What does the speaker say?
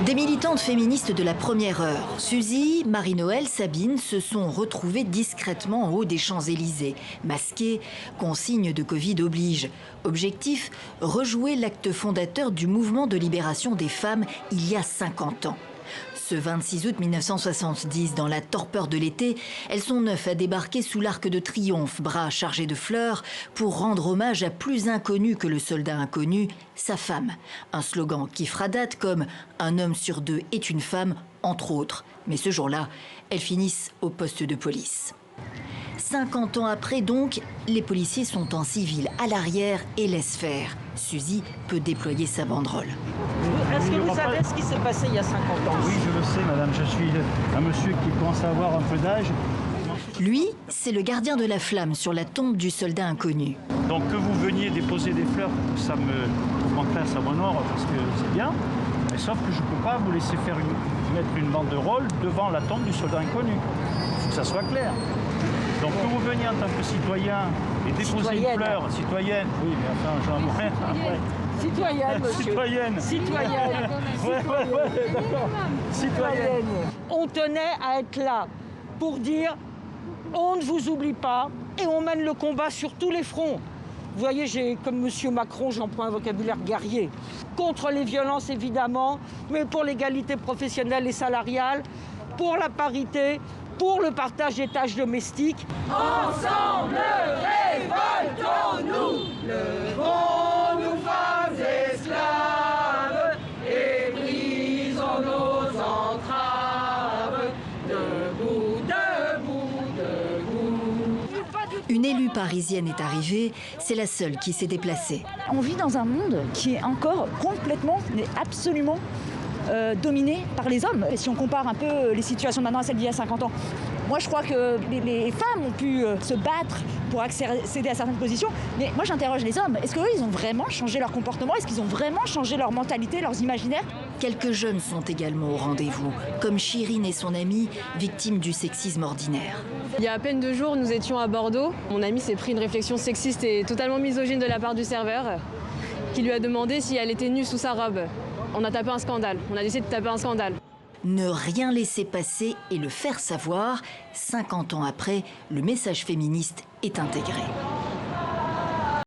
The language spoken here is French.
Des militantes féministes de la première heure, Suzy, Marie-Noëlle, Sabine, se sont retrouvées discrètement en haut des Champs-Élysées, masquées, consigne de Covid oblige. Objectif, rejouer l'acte fondateur du mouvement de libération des femmes il y a 50 ans. Ce 26 août 1970, dans la torpeur de l'été, elles sont 9 à débarquer sous l'Arc de Triomphe, bras chargés de fleurs, pour rendre hommage à plus inconnu que le soldat inconnu, sa femme. Un slogan qui fera date comme « Un homme sur deux est une femme », entre autres. Mais ce jour-là, elles finissent au poste de police. 50 ans après donc, les policiers sont en civil à l'arrière et laissent faire. Suzy peut déployer sa banderole. Est-ce que vous savez ce qui s'est passé il y a 50 ans? Oui, je le sais, madame. Je suis un monsieur qui commence à avoir un peu d'âge. Lui, c'est le gardien de la flamme sur la tombe du soldat inconnu. Donc que vous veniez déposer des fleurs, ça me rend classe à mon ordre, parce que c'est bien. Mais sauf que je ne peux pas vous laisser mettre une banderole devant la tombe du soldat inconnu. Il faut que ça soit clair. Donc que vous veniez en tant que citoyen et déposer une fleur, citoyenne, oui, mais enfin, j'en ai après. Citoyenne, monsieur. Citoyenne. Citoyenne. Ouais, d'accord. Citoyenne. On tenait à être là pour dire on ne vous oublie pas et on mène le combat sur tous les fronts. Vous voyez, comme monsieur Macron, j'emploie un vocabulaire guerrier. Contre les violences, évidemment, mais pour l'égalité professionnelle et salariale, pour la parité, pour le partage des tâches domestiques. Ensemble, révoltons-nous, levons-nous femmes esclaves et brisons nos entraves. Debout, debout, debout. Une élue parisienne est arrivée, c'est la seule qui s'est déplacée. On vit dans un monde qui est encore complètement, mais absolument dominé par les hommes. Et si on compare un peu les situations maintenant à celles d'il y a 50 ans, moi je crois que les femmes ont pu se battre pour accéder à certaines positions, mais moi j'interroge les hommes. Est-ce qu'eux, ils ont vraiment changé leur comportement? Est-ce qu'ils ont vraiment changé leur mentalité, leurs imaginaires? Quelques jeunes sont également au rendez-vous, comme Chirine et son amie, victimes du sexisme ordinaire. Il y a à peine 2 jours, nous étions à Bordeaux. Mon ami s'est pris une réflexion sexiste et totalement misogyne de la part du serveur, qui lui a demandé si elle était nue sous sa robe. On a tapé un scandale, on a décidé de taper un scandale. Ne rien laisser passer et le faire savoir, 50 ans après, le message féministe est intégré.